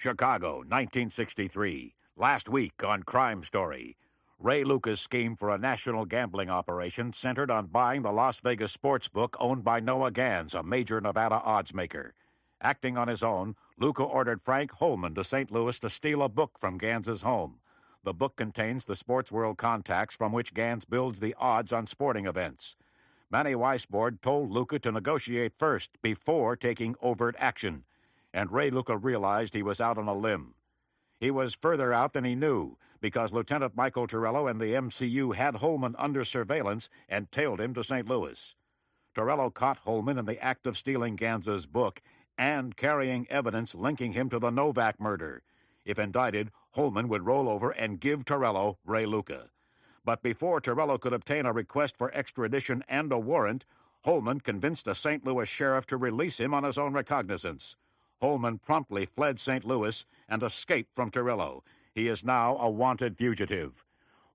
Chicago, 1963. Last week on Crime Story. Ray Lucas' scheme for a national gambling operation centered on buying the Las Vegas sports book owned by Noah Gans, a major Nevada odds maker. Acting on his own, Luca ordered Frank Holman to St. Louis to steal a book from Gans's home. The book contains the sports world contacts from which Gans builds the odds on sporting events. Manny Weisbord told Luca to negotiate first before taking overt action, and Ray Luca realized he was out on a limb. He was further out than he knew, because Lieutenant Michael Torello and the MCU had Holman under surveillance and tailed him to St. Louis. Torello caught Holman in the act of stealing Gans's book and carrying evidence linking him to the Novak murder. If indicted, Holman would roll over and give Torello Ray Luca. But before Torello could obtain a request for extradition and a warrant, Holman convinced a St. Louis sheriff to release him on his own recognizance. Holman promptly fled St. Louis and escaped from Torello. He is now a wanted fugitive.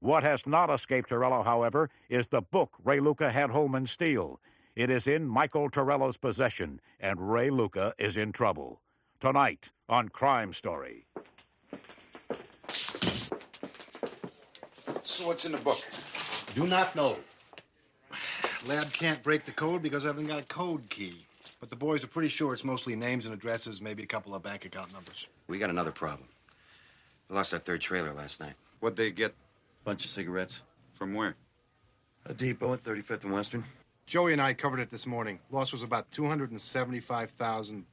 What has not escaped Torello, however, is the book Ray Luca had Holman steal. It is in Michael Torello's possession, and Ray Luca is in trouble. Tonight on Crime Story. So what's in the book? Do not know. Lab can't break the code because I haven't got a code key. But the boys are pretty sure it's mostly names and addresses, maybe a couple of bank account numbers. We got another problem. We lost our third trailer last night. What'd they get? Bunch of cigarettes. From where? A depot at 35th and Western. Joey and I covered it this morning. Loss was about $275,000.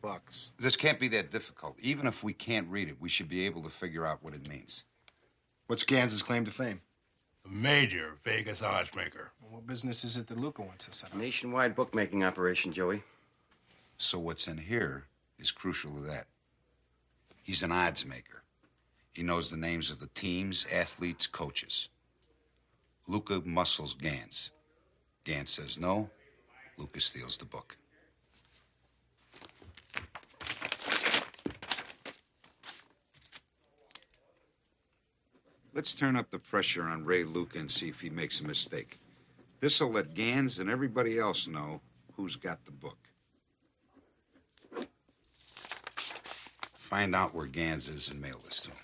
This can't be that difficult. Even if we can't read it, we should be able to figure out what it means. What's Gans's claim to fame? A major Vegas odds maker. Well, what business is it that Luca wants to set up? Nationwide bookmaking operation, Joey. So what's in here is crucial to that. He's an odds maker. He knows the names of the teams, athletes, coaches. Luca muscles Gans. Gans says no. Luca steals the book. Let's turn up the pressure on Ray Luca and see if he makes a mistake. This'll let Gans and everybody else know who's got the book. Find out where Gans is and mail this to him.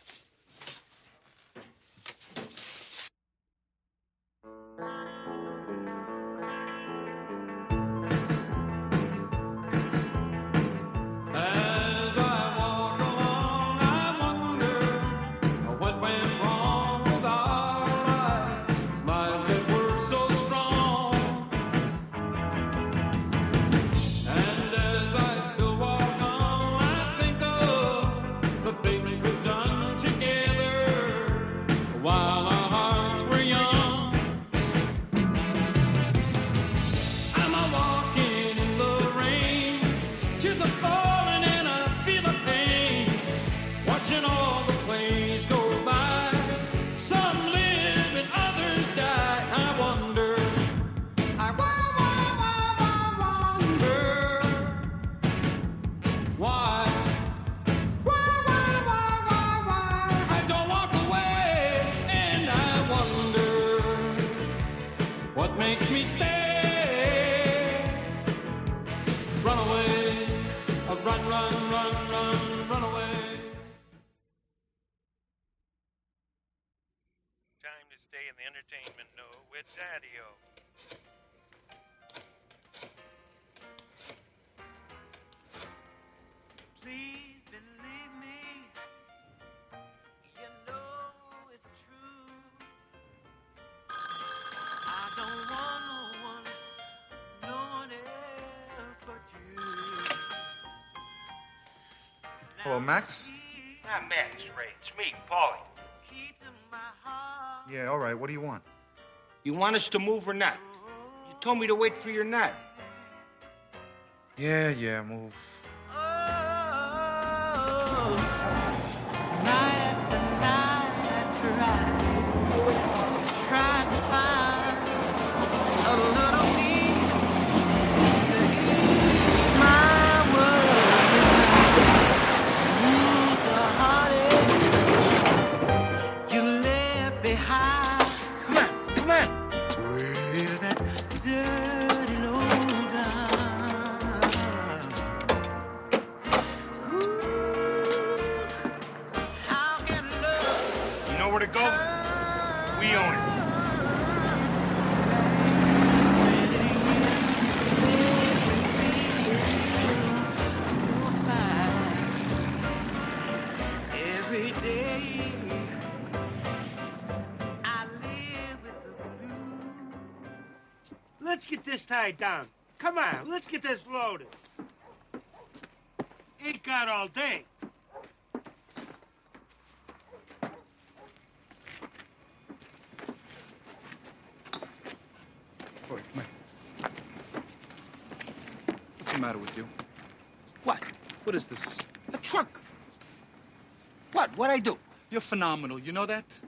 Hello, Max? Not Max, Ray. It's me, Paulie. Yeah, all right. What do you want? You want us to move or not? You told me to wait for your nut. Yeah, move. coglione. Every day I live with the blues. Let's get this tied down. Come on, let's get this loaded. Ain't got all day. Boy, come here. What's the matter with you? What? What is this? A truck. What? What'd I do? You're phenomenal, you know that?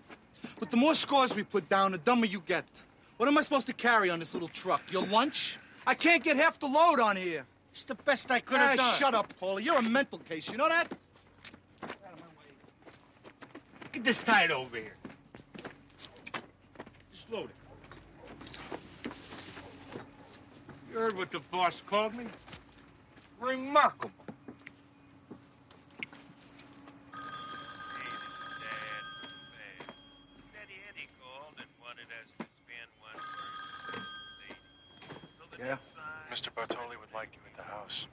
But the more scores we put down, the dumber you get. What am I supposed to carry on this little truck? Your lunch? I can't get half the load on here. It's the best I could have done. Shut up, Paulie. You're a mental case, you know that? Get this tied over here. Just load it. You heard what the boss called me? Remarkable. Yeah? Mr. Bartoli would like you at the house.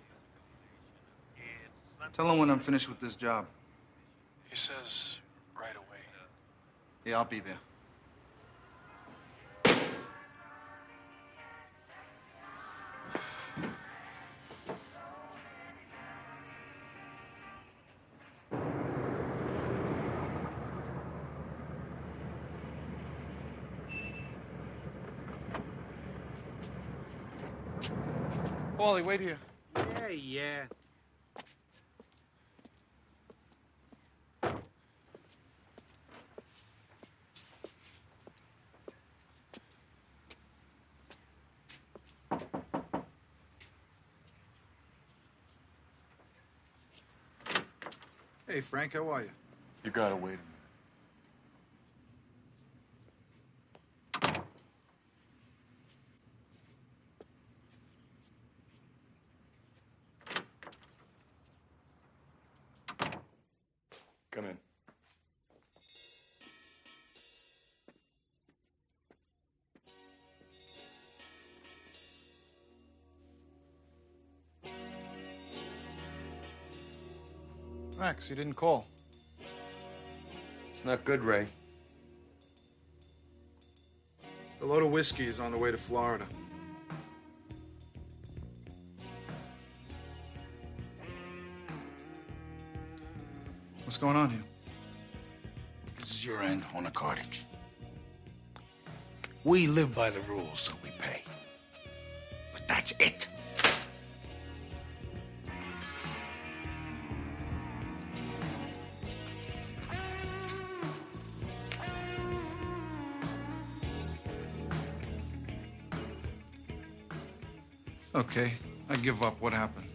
Tell him when I'm finished with this job. He says right away. Yeah, I'll be there. Paulie, wait here. Yeah. Hey, Frank, how are you? You gotta wait a minute. Come in. Max, you didn't call. It's not good, Ray. A load of whiskey is on the way to Florida. What's going on here? This is your end on a cartage. We live by the rules, so we pay. But that's it. Okay, I give up. What happened?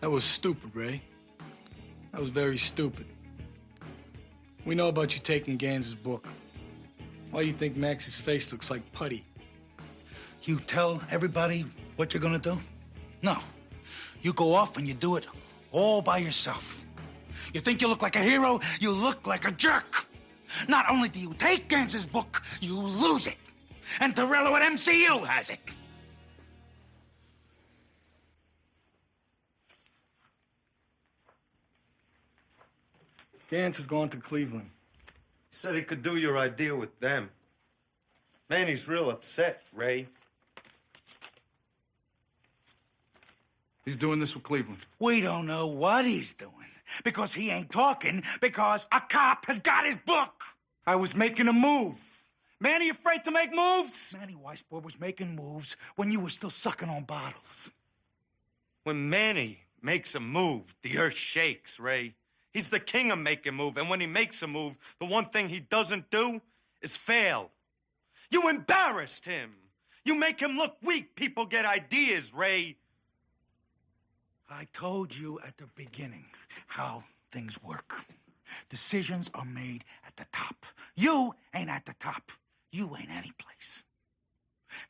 That was stupid, Ray. That was very stupid. We know about you taking Gaines' book. Why do you think Max's face looks like putty? You tell everybody what you're gonna do? No. You go off and you do it all by yourself. You think you look like a hero, you look like a jerk. Not only do you take Gaines' book, you lose it. And Torello at MCU has it. Gantz is going to Cleveland. He said he could do your idea with them. Man, he's real upset, Ray. He's doing this with Cleveland. We don't know what he's doing. Because he ain't talking, because a cop has got his book. I was making a move. Manny afraid to make moves? Manny Weisbord was making moves when you were still sucking on bottles. When Manny makes a move, the earth shakes, Ray. He's the king of making move, and when he makes a move, the one thing he doesn't do is fail. You embarrassed him. You make him look weak. People get ideas, Ray. I told you at the beginning how things work. Decisions are made at the top. You ain't at the top. You ain't any place.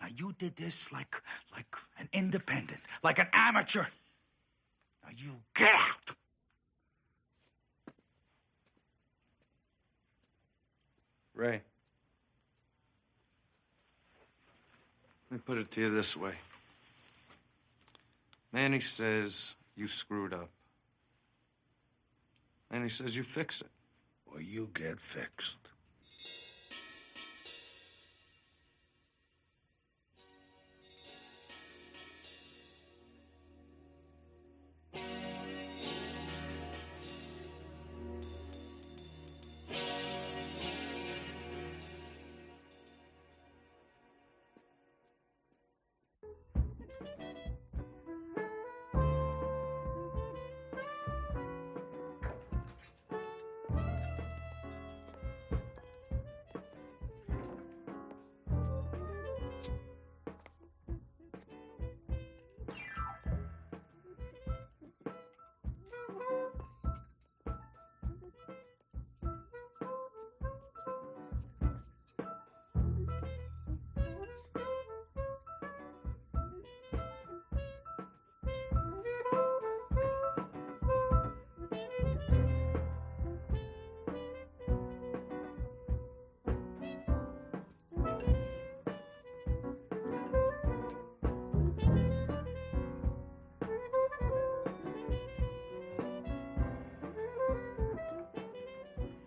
Now, you did this like an independent, like an amateur. Now, you get out. Ray. Ray. Let me put it to you this way. Manny says you screwed up. And he says you fix it. Or you get fixed.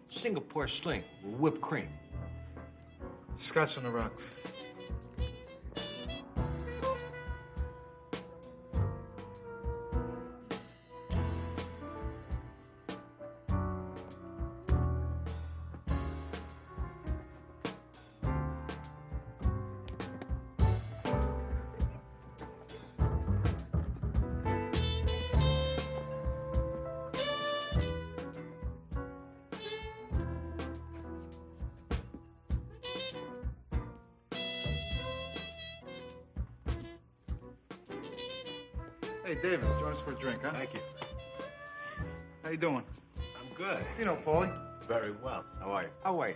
Singapore sling with whipped cream. Scotch on the rocks. Hey, David, join us for a drink, huh? Thank you. How you doing? I'm good. You know, Paulie. Very well. How are you? How are you?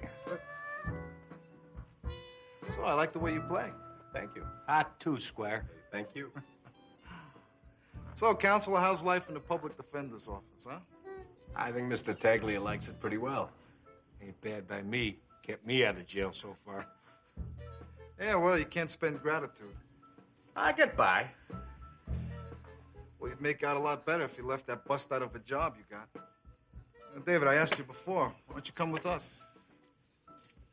So, I like the way you play. Thank you. Hot too, Square. Thank you. So, Counselor, how's life in the public defender's office, huh? I think Mr. Taglia likes it pretty well. Ain't bad by me. Kept me out of jail so far. Yeah, well, you can't spend gratitude. I get by. Well, you'd make out a lot better if you left that bust out of a job you got. David, I asked you before. Why don't you come with us?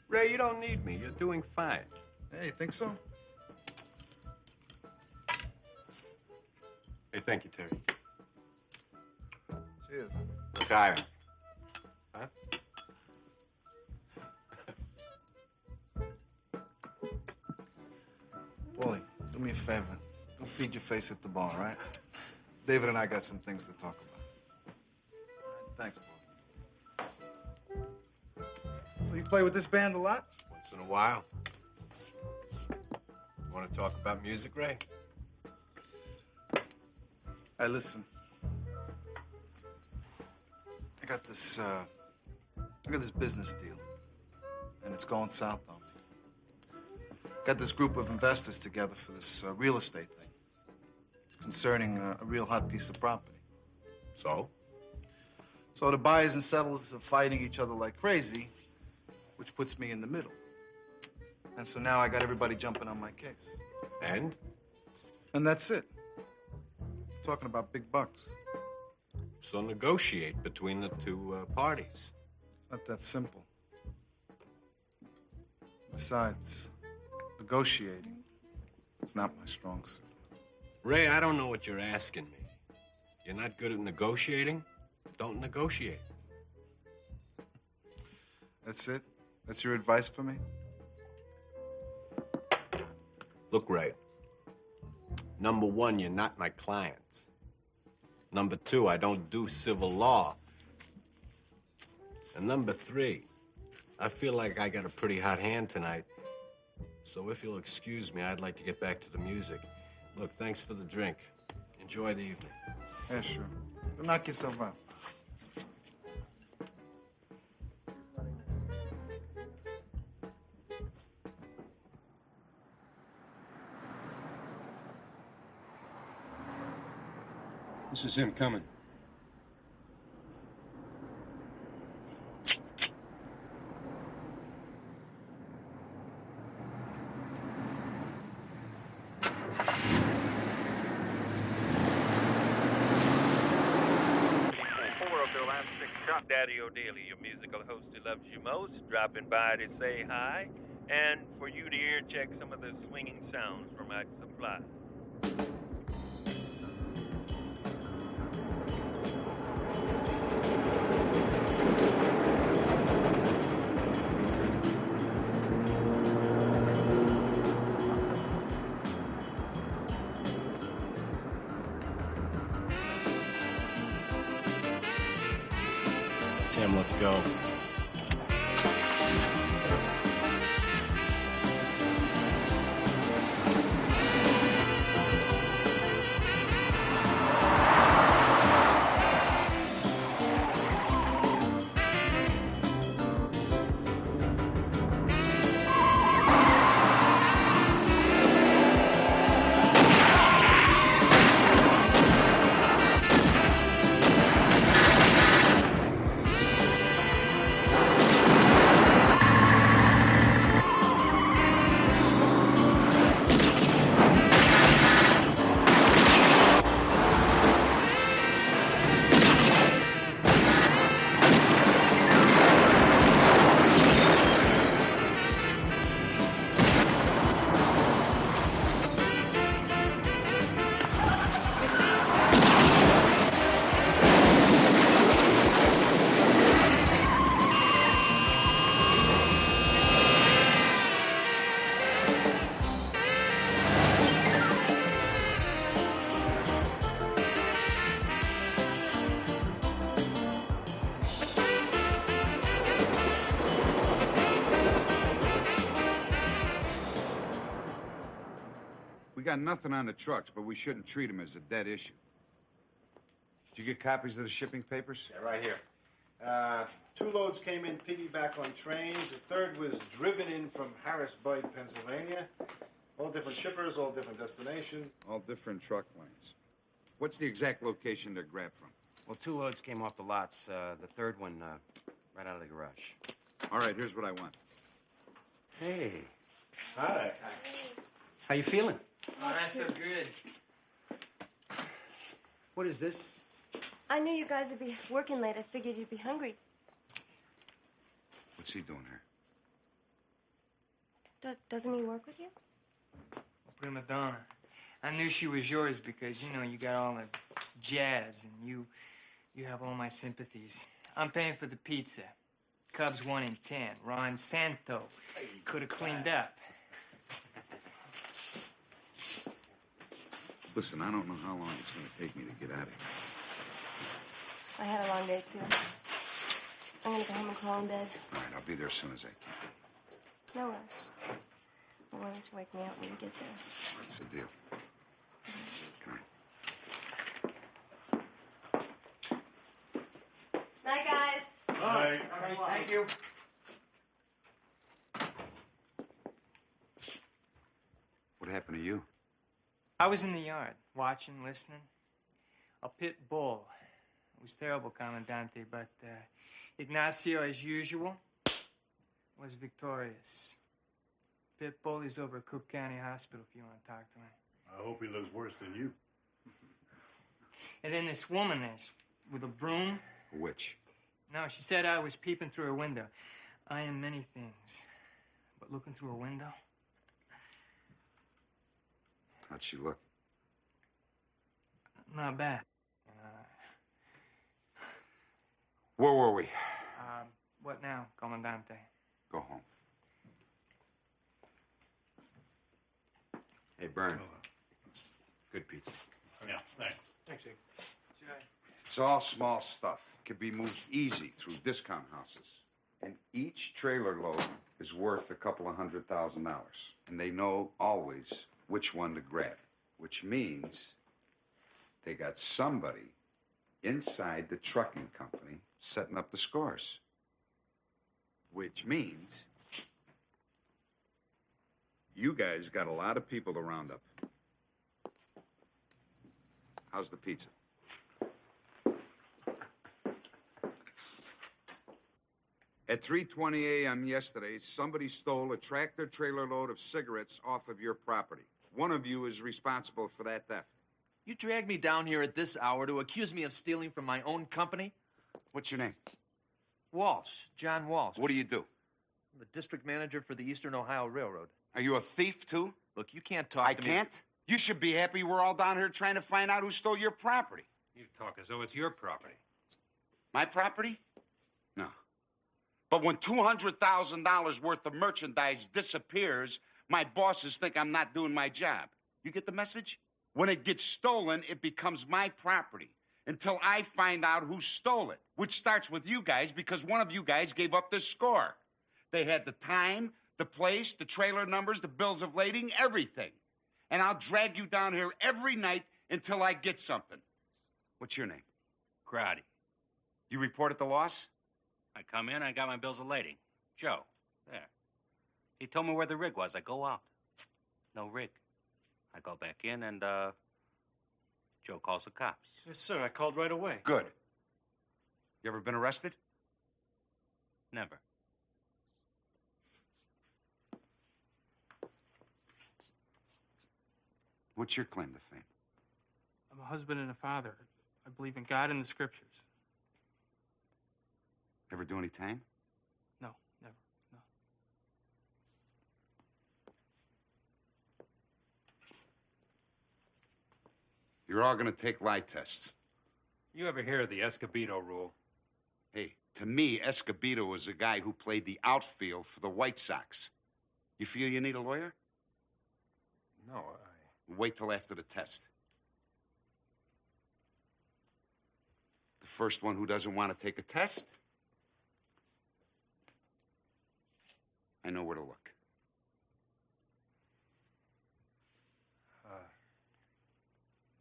Ray, you don't need me. You're doing fine. Hey, you think so? Hey, thank you, Terry. Cheers. Retire. Huh? Paulie, do me a favor. Go feed your face at the bar, all right? David and I got some things to talk about. Thanks, Paulie. So you play with this band a lot? Once in a while. You want to talk about music, Ray? Hey, listen. I got this business deal, and it's going south on me. Got this group of investors together for this real estate thing. It's concerning a real hot piece of property. So? So the buyers and sellers are fighting each other like crazy, which puts me in the middle. And so now I got everybody jumping on my case. And? And that's it. Talking about big bucks. So negotiate between the two parties. It's not that simple. Besides, negotiating is not my strong suit. Ray, I don't know what you're asking me. You're not good at negotiating? Don't negotiate. That's it? That's your advice for me? Look, Ray. Number one, you're not my client. Number two, I don't do civil law. And number three, I feel like I got a pretty hot hand tonight. So if you'll excuse me, I'd like to get back to the music. Look, thanks for the drink. Enjoy the evening. Yeah, sure. Don't knock yourself out. This is him coming. Daddy O'Daly, your musical host who loves you most, dropping by to say hi and for you to ear check some of the swinging sounds from my supply. Tim, let's go. We got nothing on the trucks, but we shouldn't treat them as a dead issue. Did you get copies of the shipping papers? Yeah, right here. 2 loads came in piggyback on trains. The third was driven in from Harrisburg, Pennsylvania. All different shippers, all different destination. All different truck lanes. What's the exact location they're grabbed from? Well, 2 loads came off the lots. The third one, right out of the garage. All right, here's what I want. Hey. Hi. How you feeling? Oh, that's so good. What is this? I knew you guys would be working late. I figured you'd be hungry. What's he doing here? Doesn't he work with you? Prima donna. I knew she was yours because, you know, you got all the jazz and you have all my sympathies. I'm paying for the pizza. Cubs 1 in 10. Ron Santo. Could have cleaned up. Listen, I don't know how long it's going to take me to get out of here. I had a long day, too. I'm gonna go home and crawl in bed. All right, I'll be there as soon as I can. No rush. I wanted to wake me up when you get there. What's the deal? Come on. Night, guys. Bye. Thank you. What happened to you? I was in the yard, watching, listening. A pit bull. It was terrible, Commandante, but Ignacio, as usual, was victorious. Pit bull is over at Cook County Hospital if you want to talk to him. I hope he looks worse than you. And then this woman there's with a broom. A witch. No, she said I was peeping through her window. I am many things, but looking through a window? How'd she look? Not bad. Where were we? What now, Commandante? Go home. Hey, Bern. Good pizza. Yeah, thanks. Thanks, Jake. It's all small stuff. Can be moved easy through discount houses. And each trailer load is worth a couple of $100,000. And they know always which one to grab, which means they got somebody inside the trucking company setting up the scores. Which means you guys got a lot of people to round up. How's the pizza? At 3:20 a.m. yesterday, somebody stole a tractor-trailer load of cigarettes off of your property. One of you is responsible for that theft. You dragged me down here at this hour to accuse me of stealing from my own company? What's your name? Walsh, John Walsh. What do you do? I'm the district manager for the Eastern Ohio Railroad. Are you a thief, too? Look, you can't talk to me. I can't? You should be happy we're all down here trying to find out who stole your property. You talk as though it's your property. My property? No. But when $200,000 worth of merchandise disappears, my bosses think I'm not doing my job. You get the message? When it gets stolen, it becomes my property until I find out who stole it, which starts with you guys because one of you guys gave up this score. They had the time, the place, the trailer numbers, the bills of lading, everything. And I'll drag you down here every night until I get something. What's your name? Crowdy. You reported the loss? I come in, I got my bills of lading. Joe, there. He told me where the rig was. I go out. No rig. I go back in and, Joe calls the cops. Yes, sir. I called right away. Good. You ever been arrested? Never. What's your claim to fame? I'm a husband and a father. I believe in God and the scriptures. Ever do any time? No, never. No. You're all gonna take lie tests. You ever hear of the Escobedo rule? Hey, to me, Escobedo was a guy who played the outfield for the White Sox. You feel you need a lawyer? No, Wait till after the test. The first one who doesn't want to take a test, I know where to look.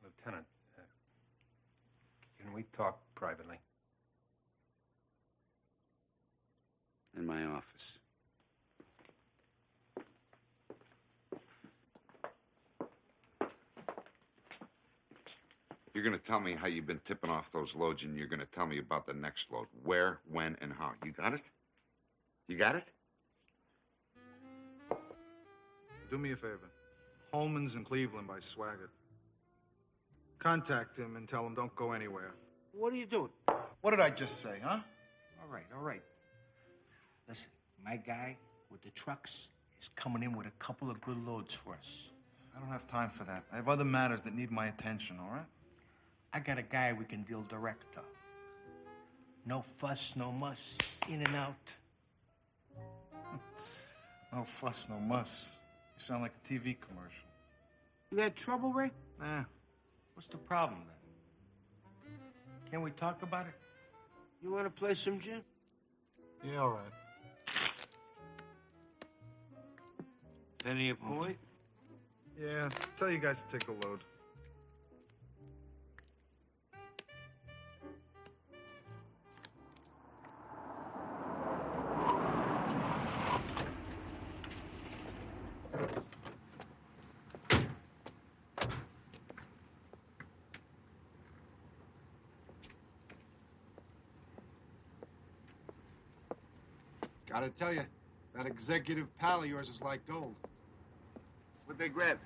Lieutenant, can we talk privately? In my office. You're going to tell me how you've been tipping off those loads, and you're going to tell me about the next load. Where, when, and how. You got it? You got it? Do me a favor. Holman's in Cleveland by Swaggart. Contact him and tell him don't go anywhere. What are you doing? What did I just say, huh? All right. Listen, my guy with the trucks is coming in with a couple of good loads for us. I don't have time for that. I have other matters that need my attention, all right? I got a guy we can deal direct to. No fuss, no muss, in and out. No fuss, no muss. You sound like a TV commercial. You had trouble, Ray? Nah. What's the problem, then? Can we talk about it? You want to play some gin? Yeah, all right. Penny a point? Yeah, tell you guys to take a load. Gotta tell you, that executive pal of yours is like gold. What'd they grab?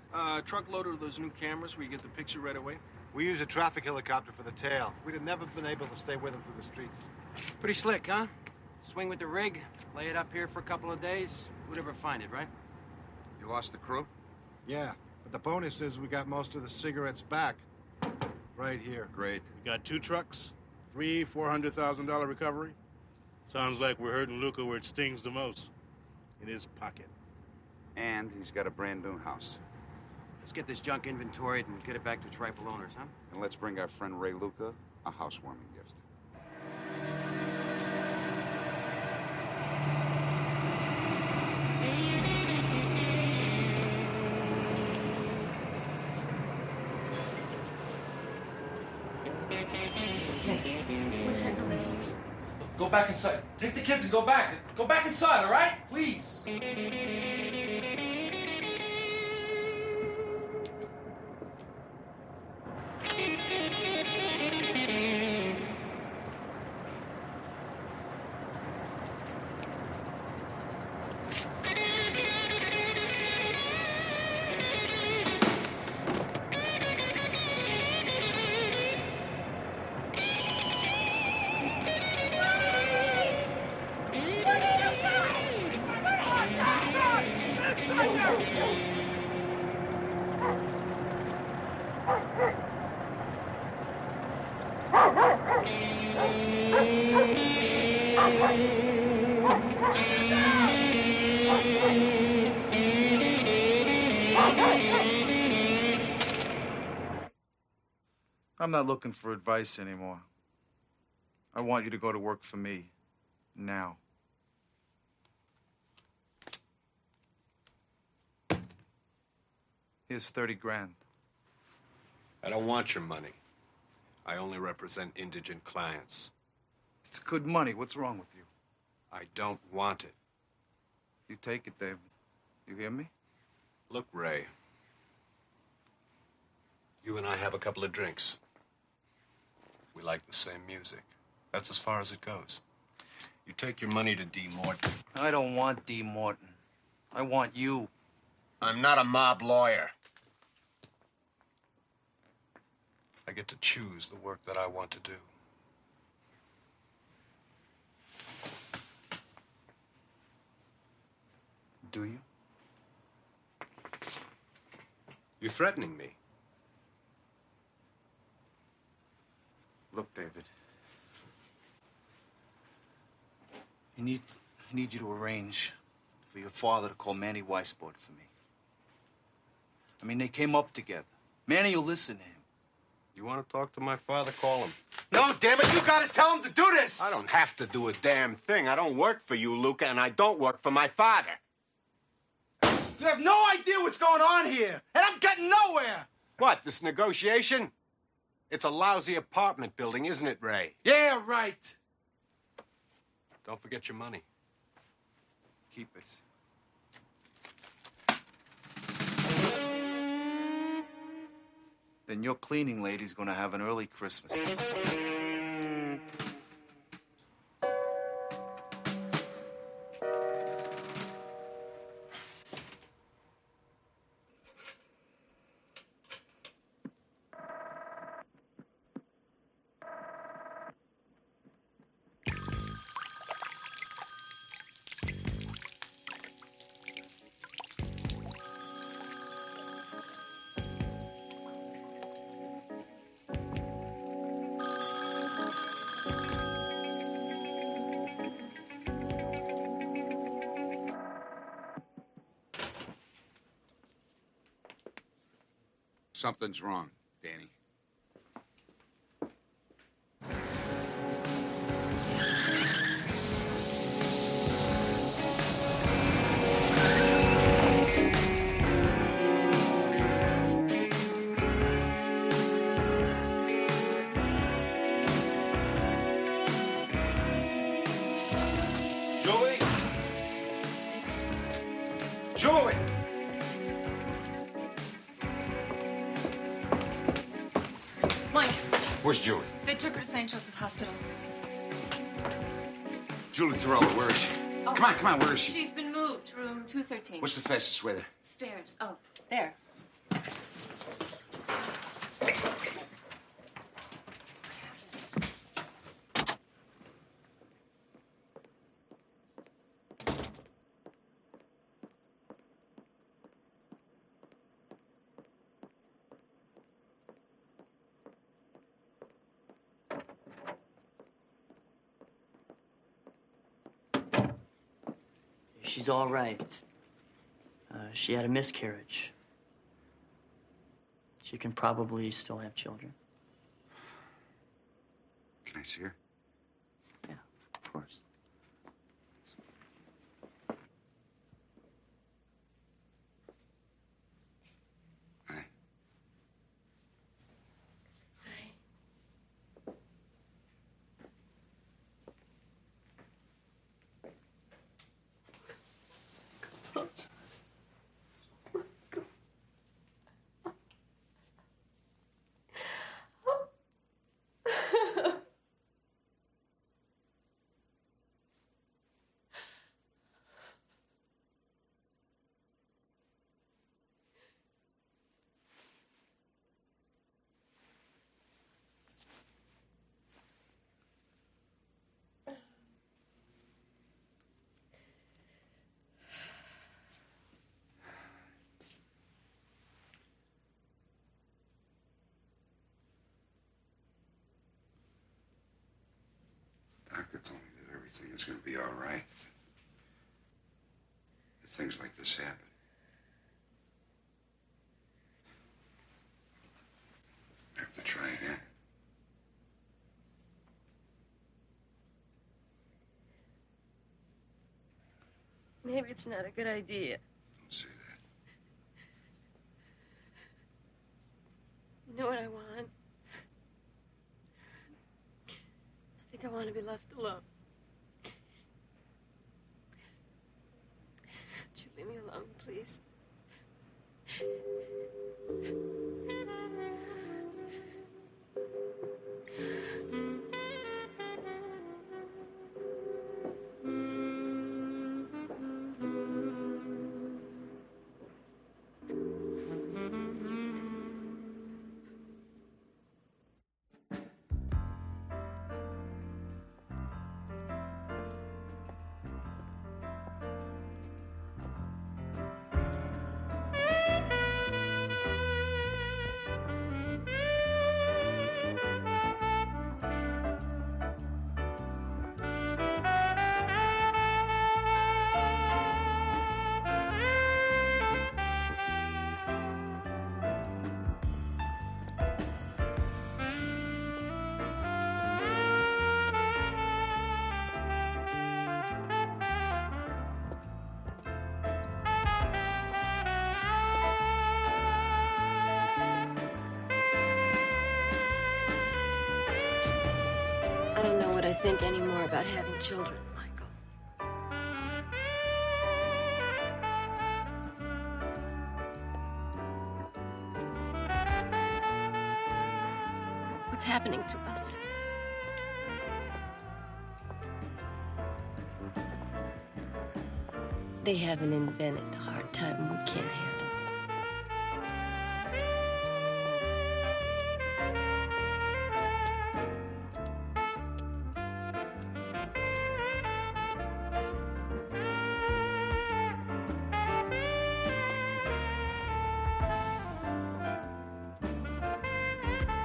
Truckload of those new cameras where you get the picture right away. We use a traffic helicopter for the tail. We'd have never been able to stay with him through the streets. Pretty slick, huh? Swing with the rig, lay it up here for a couple of days. Who'd ever find it, right? You lost the crew? Yeah, but the bonus is we got most of the cigarettes back. Right here. Great. We got 2 trucks, $400,000 recovery. Sounds like we're hurting Luca where it stings the most, in his pocket. And he's got a brand new house. Let's get this junk inventoried and get it back to trifle owners, huh? And let's bring our friend Ray Luca a housewarming gift. What's that noise? Go back inside. Take the kids and go back. Go back inside, all right? Please. I'm not looking for advice anymore. I want you to go to work for me. Now. Here's 30 grand. I don't want your money. I only represent indigent clients. It's good money. What's wrong with you? I don't want it. You take it, David. You hear me? Look, Ray. You and I have a couple of drinks. We like the same music. That's as far as it goes. You take your money to D. Morton. I don't want D. Morton. I want you. I'm not a mob lawyer. I get to choose the work that I want to do. Do you? You threatening me? Look, David. I need you to arrange for your father to call Manny Weisbord for me. I mean, they came up together. Manny will listen to him. You want to talk to my father? Call him. No, damn it, you gotta tell him to do this! I don't have to do a damn thing. I don't work for you, Luca, and I don't work for my father. You have no idea what's going on here, and I'm getting nowhere! What, this negotiation? It's a lousy apartment building, isn't it, Ray? Yeah, right. Don't forget your money. Keep it. Then your cleaning lady's gonna have an early Christmas. Something's wrong, Danny. Julie? Julie! Mike, Where's Julie? they took her to St. Joseph's Hospital. Julie Torello, where is she? Oh, Come on, where is she? She's been moved to room 213. What's the fastest way there? Stairs. Oh, there. She's all right. She had a miscarriage. She can probably still have children. Can I see her? Yeah, of course. think it's going to be all right. If things like this happen. I have to try again. Maybe it's not a good idea. Don't say that. You know what I want? I think I want to be left alone. Would you leave me alone, please? I don't know what I think anymore about having children, Michael. What's happening to us? They haven't invented the hard time we can't handle.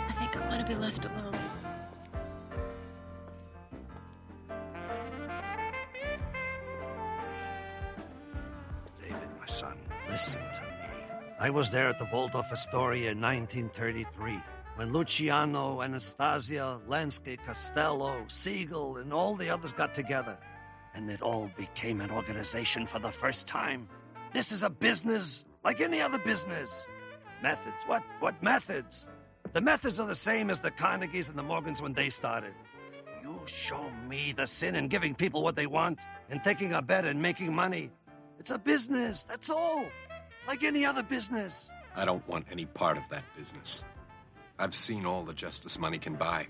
I think I want to be left alone. David, my son, listen to me. I was there at the Waldorf Astoria in 1933 when Luciano, Anastasia, Lansky, Costello, Siegel, and all the others got together. And it all became an organization for the first time. This is a business like any other business. Methods? What methods? The methods are the same as the Carnegies and the Morgans when they started. You show me the sin in giving people what they want and taking a bet and making money. It's a business, that's all. Like any other business. I don't want any part of that business. I've seen all the justice money can buy.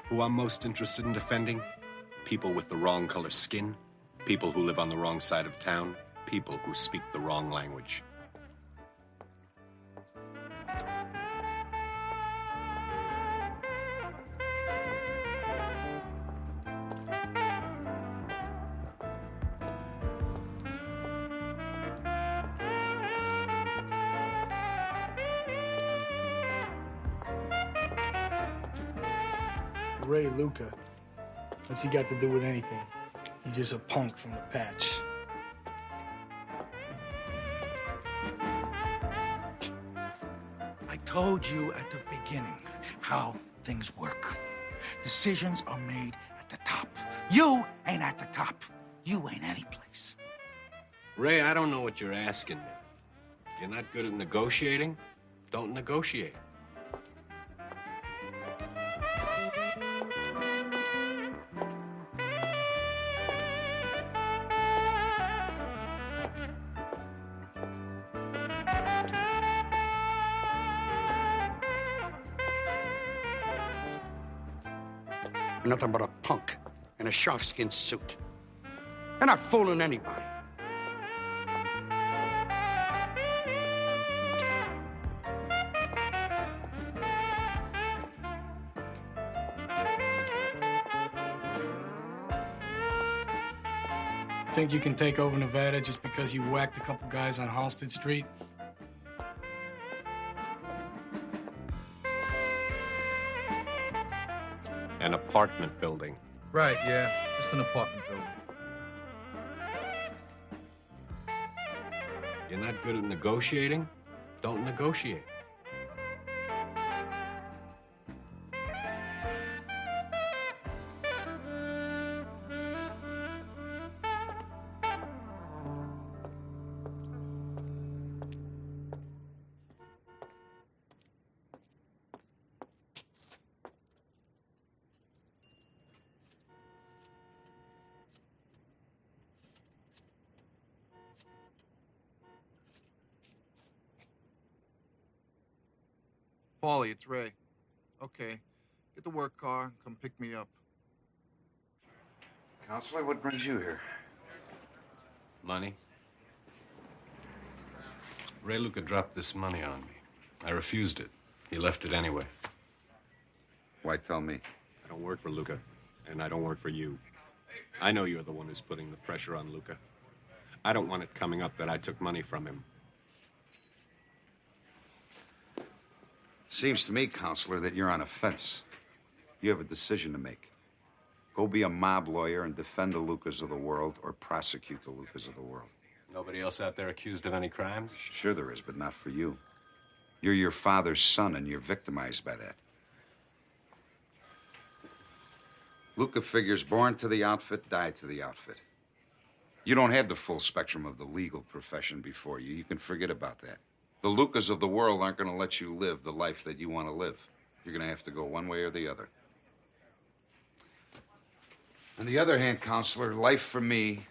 Who I'm most interested in defending? People with the wrong color skin, people who live on the wrong side of town, people who speak the wrong language. Ray Luca. What's he got to do with anything? He's just a punk from the patch. I told you at the beginning how things work. Decisions are made at the top. You ain't at the top. You ain't any place. Ray, I don't know what you're asking me. You're not good at negotiating? Don't negotiate. Nothing but a punk in a sharkskin suit. You're not fooling anybody. Think you can take over Nevada just because you whacked a couple guys on Halsted Street? An apartment building. Right, yeah. Just an apartment building. You're not good at negotiating? Don't negotiate. Paulie, it's Ray. Okay. Get the work car and come pick me up. Counselor, what brings you here? Money? Ray Luca dropped this money on me. I refused it. He left it anyway. Why tell me? I don't work for Luca, and I don't work for you. I know you're the one who's putting the pressure on Luca. I don't want it coming up that I took money from him. Seems to me, Counselor, that you're on a fence. You have a decision to make. Go be a mob lawyer and defend the Lucas of the world, or prosecute the Lucas of the world. Nobody else out there accused of any crimes? Sure there is, but not for you. You're your father's son, and you're victimized by that. Luca figures born to the outfit, die to the outfit. You don't have the full spectrum of the legal profession before you. You can forget about that. The Lucas of the world aren't going to let you live the life that you want to live. You're going to have to go one way or the other. On the other hand, Counselor, life for me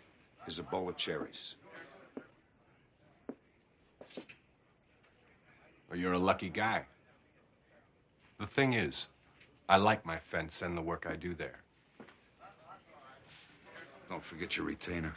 is a bowl of cherries. Well, you're a lucky guy. The thing is, I like my fence and the work I do there. Don't forget your retainer.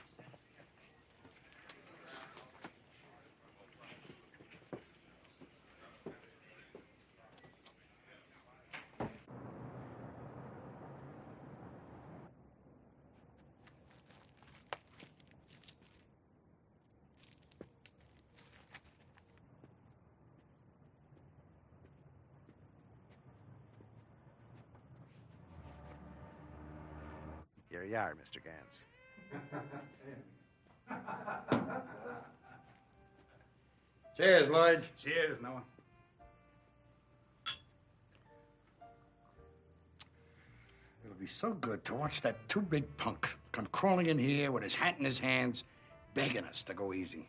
Here you are, Mr. Gans. Cheers, Lloyd. Cheers, Noah. It'll be so good to watch that too-big punk come crawling in here with his hat in his hands, begging us to go easy.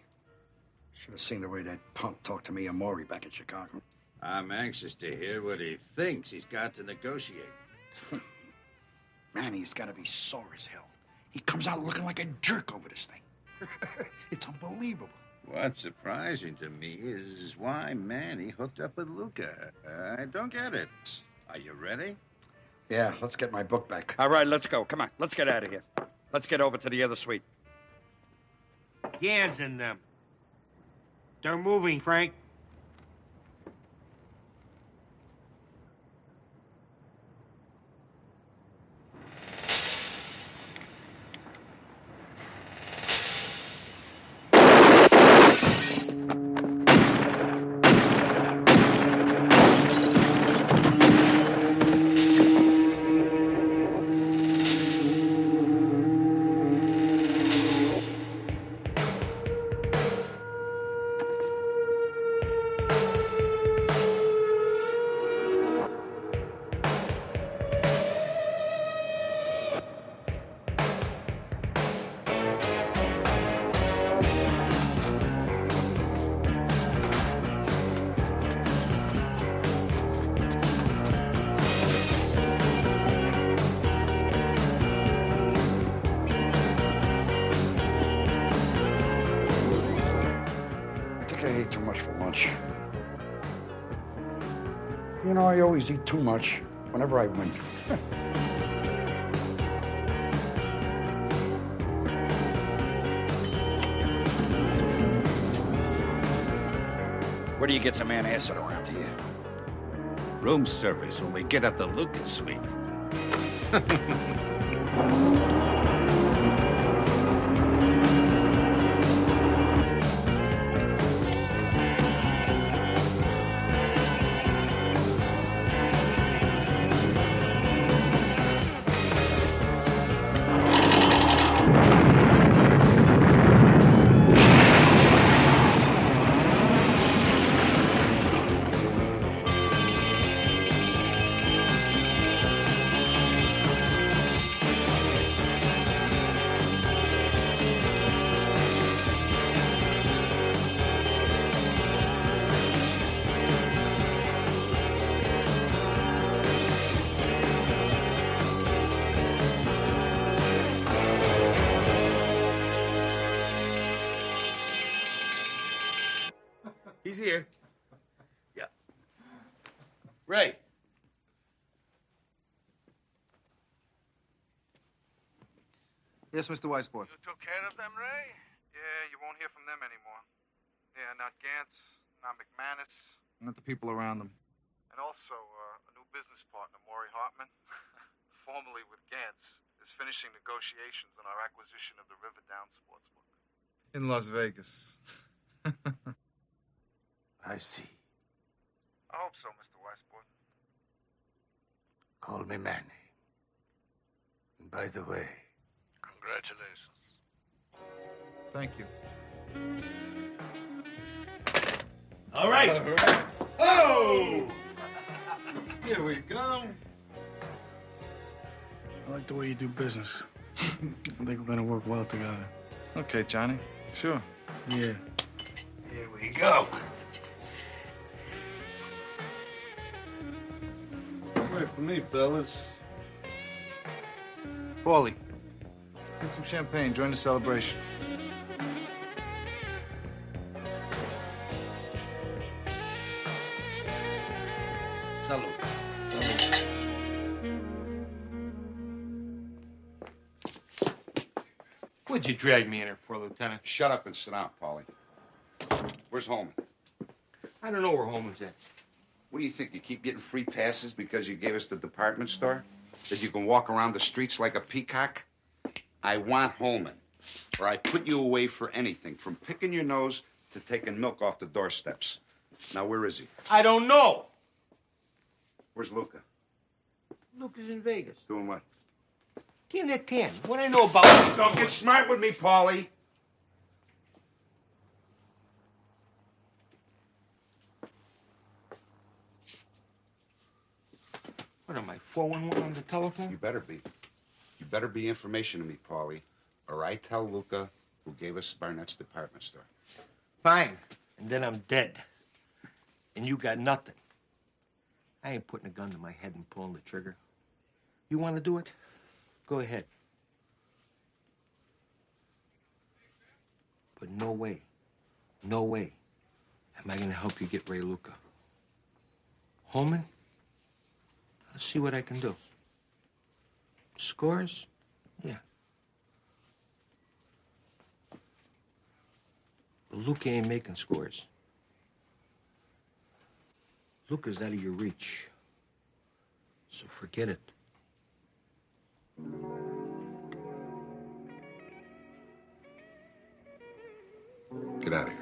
Should have seen the way that punk talked to me and Maury back in Chicago. I'm anxious to hear what he thinks he's got to negotiate. Man, he's got to be sore as hell. He comes out looking like a jerk over this thing. It's unbelievable. What's surprising to me is why Manny hooked up with Luca. I don't get it. Are you ready? Yeah, let's get my book back. All right, let's go. Come on, let's get out of here. Let's get over to the other suite. Gans in them. They're moving, Frank. You know, I always eat too much whenever I win. Where do you get some antacid around here? Room service when we get up the Lucas suite. He's here. Yeah. Ray. Yes, Mr. Weisbord. You took care of them, Ray? Yeah, you won't hear from them anymore. Yeah, not Gantz, not McManus. Not the people around them. And also, a new business partner, Maury Hartman, formerly with Gantz, is finishing negotiations on our acquisition of the River Down Sportsbook. In Las Vegas. I see. I hope so, Mr. Weisbord. Call me Manny. And by the way, Congratulations. Thank you. all right. Oh! Here we go. I like the way you do business. I think we're gonna work well together. Okay, Johnny. Sure. Yeah. Here we go. Wait for me, fellas. Paulie, get some champagne. Join the celebration. Salud. What'd you drag me in here for, Lieutenant? Shut up and sit down, Paulie. Where's Holman? I don't know where Holman's at. What do you think? You keep getting free passes because you gave us the department store? That you can walk around the streets like a peacock? I want Holman, or I put you away for anything, from picking your nose to taking milk off the doorsteps. Now, where is he? I don't know. Where's Luca? Luca's in Vegas. Doing what? Getting that can. What I know about it? Don't get smart with me, Paulie. What am I, 411 on the telephone? You better be. You better be information to me, Paulie, or I tell Luca who gave us Barnett's department store. Fine. And then I'm dead. And you got nothing. I ain't putting a gun to my head and pulling the trigger. You want to do it? Go ahead. But no way, am I going to help you get Ray Luca. Holman, I'll see what I can do. Scores? Yeah. But Luca ain't making scores. Luca's out of your reach. So forget it. Get out of here.